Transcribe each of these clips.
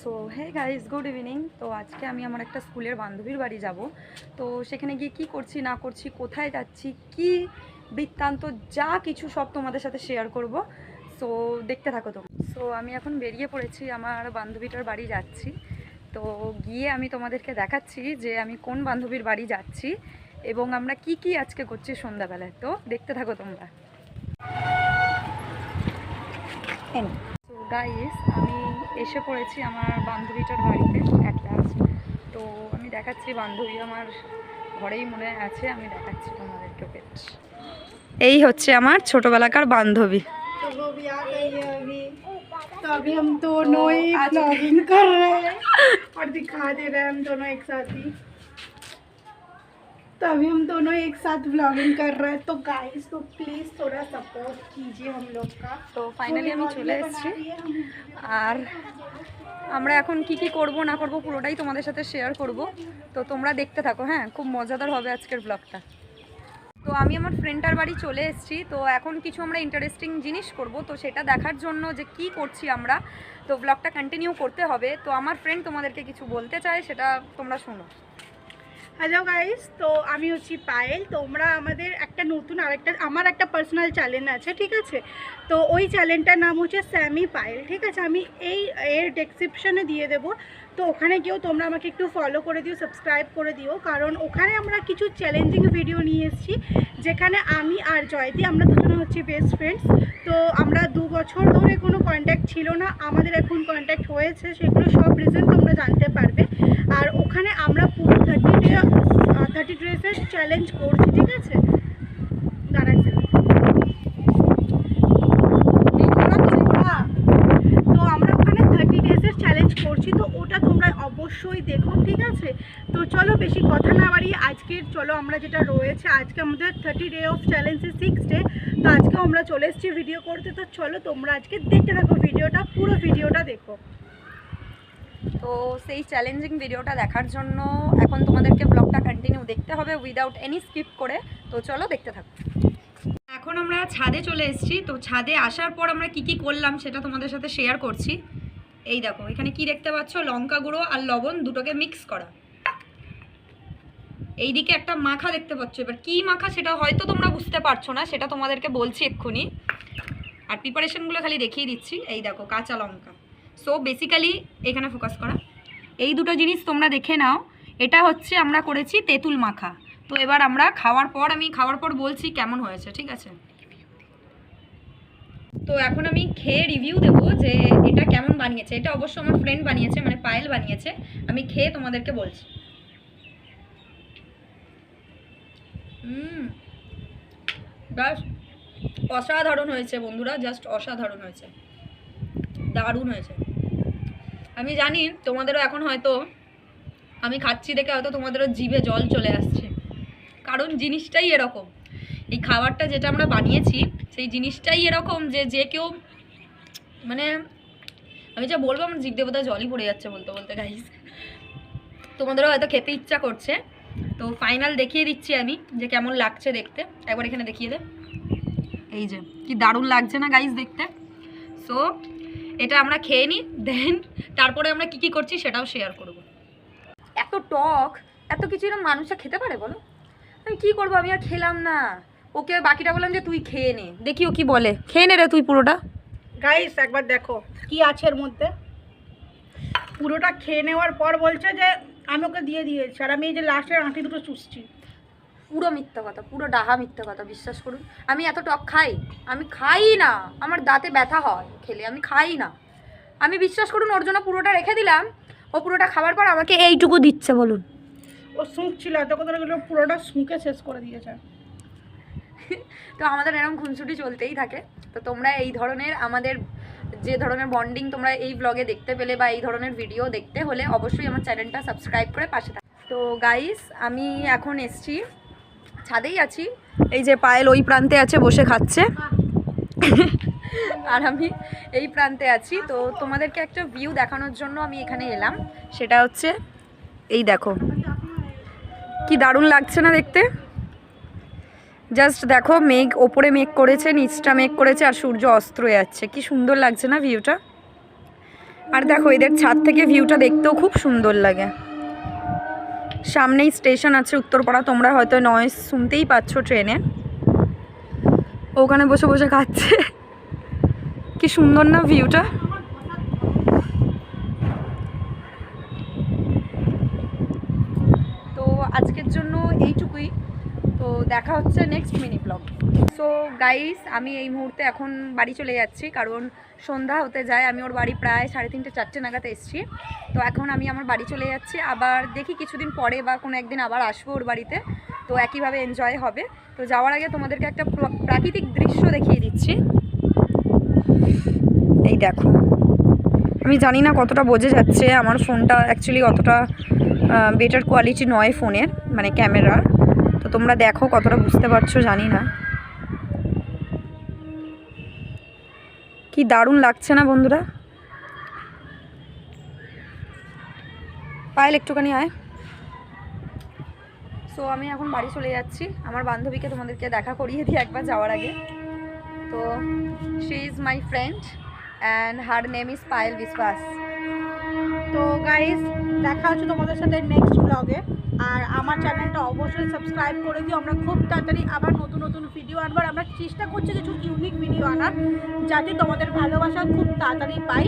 So hey guys, good evening. তো আজকে আমি আমার একটা স্কুলের বান্ধবীর বাড়ি যাব। তো সেখানে গিয়ে কি করছি না করছি, কোথায় যাচ্ছি, কি বৃত্তান্ত, যা কিছু সব তোমাদের সাথে শেয়ার করব। সো দেখতে থাকো তোমরা। সো আমি এখন বেরিয়ে পড়েছি, আমার বান্ধবীটার বাড়ি যাচ্ছি। তো গিয়ে আমি তোমাদেরকে দেখাচ্ছি যে আমি কোন বান্ধবীর বাড়ি যাচ্ছি এবং আমরা কি কি আজকে করছি সন্ধ্যাবেলায়। তো দেখতে থাকো তোমরা। সো গাইস, আমি এসে পড়েছি আমার বান্ধবীটার বাড়িতে অ্যাট লাস্ট। তো আমি দেখাচ্ছি, বান্ধবী আমার ঘরেই মনে আছে, আমি দেখাচ্ছি তোমাদেরকে পেট। এই হচ্ছে আমার ছোটবেলাকার বান্ধবী। तो वो भी आ गई है अभी। तो अभी हम दोनों ही ब्लॉगिंग कर रहे हैं और दिखा दे रहे हैं हम दोनों एक साथ ही। तो अभी हम दोनों एक साथ ब्लॉगिंग कर रहे हैं। तो गाइस, तो प्लीज़ थोड़ा सपोर्ट कीजिए हम लोग का। তো ফাইনালি আমি চলে এসেছি, আর আমরা এখন কি কি করব না করব পুরোটাই তোমাদের সাথে শেয়ার করব। তো তোমরা দেখতে থাকো। হ্যাঁ, খুব মজাদার হবে আজকের ব্লগটা। তো আমি আমার ফ্রেন্ডটার বাড়ি চলে এসেছি। তো এখন কিছু আমরা ইন্টারেস্টিং জিনিস করব, তো সেটা দেখার জন্য যে কি করছি আমরা, তো ব্লগটা কন্টিনিউ করতে হবে। তো আমার ফ্রেন্ড তোমাদেরকে কিছু বলতে চায়, সেটা তোমরা শোনো। হ্যালো গাইস, তো আমি হচ্ছি পায়েল। তোমরা আমাদের একটা নতুন আমার একটা পার্সোনাল চ্যানেল আছে, ঠিক আছে? তো ওই চ্যানেলটার নাম হচ্ছে স্যামি পায়েল, ঠিক আছে? আমি এর ডেসক্রিপশনে দিয়ে দেবো। তো ওখানে গিয়েও তোমরা আমাকে একটু ফলো করে দিও, সাবস্ক্রাইব করে দিও, কারণ ওখানে আমরা কিছু চ্যালেঞ্জিং ভিডিও নিয়ে এসেছি, যেখানে আমি আর জয়দি আমরা দুজনে হচ্ছি বেস্ট ফ্রেন্ডস। তো আমরা 2 বছর ধরে কোনো কন্ট্যাক্ট ছিল না, আমাদের এখন কন্ট্যাক্ট হয়েছে, সেগুলো সব রিজন তোমরা জানতে পারবে। আর ওখানে আমরা পুরো 30 ডেজের চ্যালেঞ্জ করছি, ঠিক আছে? তো আমরা ওখানে 30 ডেজের চ্যালেঞ্জ করছি, তো ওটা তোমরা অবশ্যই দেখো, ঠিক আছে? তো চলো বেশি কথা না বাড়িয়ে আজকের চলো আমরা যেটা রয়েছে, আজকে আমাদের 30 ডে অফ চ্যালেঞ্জের 6 ডে। তো আজকে আমরা চলে এসেছি ভিডিও করতে। তো চলো তোমরা আজকে দেখতে থাকো ভিডিওটা, পুরো ভিডিওটা দেখো। তো সেই চ্যালেঞ্জিং ভিডিওটা দেখার জন্য এখন তোমাদেরকে ব্লগটা কন্টিনিউ দেখতে হবে উইদাউট এনি স্কিপ করে। তো চলো দেখতে থাকো। এখন আমরা ছাদে চলে এসেছি। তো ছাদে আসার পর আমরা কি কি করলাম সেটা তোমাদের সাথে শেয়ার করছি। এই দেখো, এখানে কি দেখতে পাচ্ছ, লঙ্কা গুঁড়ো আর লবণ দুটোকে মিক্স করা। এইদিকে একটা মাখা দেখতে পাচ্ছ, এবার কি মাখা সেটা হয়তো তোমরা বুঝতে পারছো না, সেটা তোমাদেরকে বলছি এক্ষুনি। আর প্রিপারেশনগুলো খালি দেখিয়ে দিচ্ছি। এই দেখো, কাঁচা লঙ্কা। সো বেসিক্যালি এখানে ফোকাস করা, এই দুটো জিনিস তোমরা দেখে নাও। এটা হচ্ছে আমরা করেছি তেঁতুল মাখা। তো এবার আমরা আমি খাওয়ার পর বলছি কেমন হয়েছে, ঠিক আছে? তো এখন আমি খেয়ে রিভিউ দেবো যে এটা কেমন বানিয়েছে। এটা অবশ্য আমার ফ্রেন্ড বানিয়েছে, মানে পায়েল বানিয়েছে। আমি খেয়ে তোমাদেরকে বলছি। জাস্ট অসাধারণ হয়েছে বন্ধুরা, জাস্ট অসাধারণ হয়েছে, দারুণ হয়েছে। আমি জানি তোমাদেরও এখন হয়তো আমি খাচ্ছি দেখে হয়তো তোমাদেরও জিভে জল চলে আসছে, কারণ জিনিসটাই এরকম। এই খাবারটা যেটা আমরা বানিয়েছি সেই জিনিসটাই এরকম যে কেউ, মানে আমি যা বলবো আমার জিভ দিয়ে বোধহয় জলই পড়ে যাচ্ছে বলতে বলতে। গাইস, তোমাদেরও হয়তো খেতে ইচ্ছা করছে। তো ফাইনাল দেখিয়ে দিচ্ছি আমি যে কেমন লাগছে দেখতে। একবার এখানে দেখিয়ে দে। এই যে কি দারুণ লাগছে না গাইস দেখতে। সো এটা আমরা খেয়ে নিই, দেন তারপরে আমরা কি কি করছি সেটাও শেয়ার করব। এত টক, এত কিছু এরকম মানুষরা খেতে পারে বলো? আমি কি করবো, আমি আর খেলাম না। ওকে বাকিটা বললাম যে তুই খেয়ে নে, দেখি ও কি বলে। খেয়ে নে রে তুই পুরোটা। গাইস একবার দেখো কি আছে এর মধ্যে। পুরোটা খেয়ে নেওয়ার পর বলছে যে আমি ওকে দিয়ে দিয়েছি, আর আমি এই যে লাস্টের আঁটি দুটো চুষছি। পুরো মিথ্যা কথা, পুরো ডাহা মিথ্যা কথা, বিশ্বাস করুন। আমি এত টক খাই? আমি খাই না, আমার দাঁতে ব্যথা হয় খেলে, আমি খাই না। আমি বিশ্বাস করুন ওর জন্য পুরোটা রেখে দিলাম, ও পুরোটা খাবার পর আমাকে এইটুকু দিচ্ছে বলুন। ও শুঁকছিল, এত কথা পুরোটা শুঁকে শেষ করে দিয়েছে। তো আমাদের এরকম খুনসুটি চলতেই থাকে। তো তোমরা এই ধরনের আমাদের যে ধরনের বন্ডিং তোমরা এই ব্লগে দেখতে পেলে বা এই ধরনের ভিডিও দেখতে হলে অবশ্যই আমার চ্যানেলটা সাবস্ক্রাইব করে পাশে থাকো। তো গাইস, আমি এখন এসছি, ছাদেই আছি। এই যে পায়েল ওই প্রান্তে আছে, বসে খাচ্ছে, আর আমি এই প্রান্তে আছি। তো তোমাদেরকে একটা ভিউ দেখানোর জন্য আমি এখানে এলাম। সেটা হচ্ছে এই দেখো, কি দারুণ লাগছে না দেখতে। জাস্ট দেখো, মেঘ ওপরে মেঘ করেছে, নিচটা মেঘ করেছে, আর সূর্য অস্ত হয়ে যাচ্ছে। কি সুন্দর লাগছে না ভিউটা? আর দেখো এদের ছাদ থেকে ভিউটা দেখতেও খুব সুন্দর লাগে। সামনেই স্টেশন আছে উত্তরপাড়া, তোমরা হয়তো নয়েজ শুনতেই পাচ্ছ ট্রেনে। ওখানে বসে বসে খাচ্ছে, কি সুন্দর না ভিউটা। তো আজকের জন্য এইটুকুই, তো দেখা হচ্ছে next mini blog. So guys, আমি এই মুহূর্তে এখন বাড়ি চলে যাচ্ছি, কারণ সন্ধ্যা হতে যায়। আমি ওর বাড়ি প্রায় 3:30 4টে নাগাদ এসেছি। তো এখন আমি আমার বাড়ি চলে যাচ্ছি, আবার দেখি কিছুদিন পরে বা কোনো একদিন আবার আসবো ওর বাড়িতে, তো একইভাবে এনজয় হবে। তো যাওয়ার আগে তোমাদেরকে একটা প্রাকৃতিক দৃশ্য দেখিয়ে দিচ্ছি। এই দেখো, আমি জানি না কতটা বোঝা যাচ্ছে, আমার ফোনটা অ্যাকচুয়ালি অতটা বেটার কোয়ালিটি নয় ফোনের, মানে ক্যামেরার। তো তোমরা দেখো কতটা বুঝতে পারছো জানি না। কি দারুণ লাগছে না বন্ধুরা? পায়েল একটুখানি আয়। সো আমি এখন বাড়ি চলে যাচ্ছি, আমার বান্ধবীকে তোমাদেরকে দেখা করিয়ে দিই একবার যাওয়ার আগে। তো she is my friend and her name is Payel বিশ্বাস। তো গাইস, দেখা হচ্ছে তোমাদের সাথে নেক্সট ব্লগে। আর আমার চ্যানেলটা অবশ্যই সাবস্ক্রাইব করে দিও। আমরা খুব তাড়াতাড়ি আবার নতুন নতুন ভিডিও আনবার আমরা চেষ্টা করছি, কিছু ইউনিক ভিডিও আনার, যাতে তোমাদের ভালোবাসা খুব তাড়াতাড়ি পাই।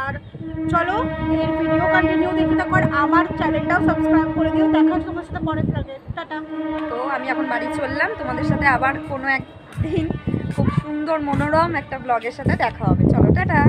আর চলো, এর ভিডিও কন্টিনিউ দেখতে থাকো, আর আমার চ্যানেলটাও সাবস্ক্রাইব করে দিও। দেখা হচ্ছে তোমার সাথে পরের ব্লগে। টাটা। তো আমি এখন বাড়ি চললাম, তোমাদের সাথে আবার কোনো একদিন খুব সুন্দর মনোরম একটা ব্লগের সাথে দেখা হবে। চলো টাটা।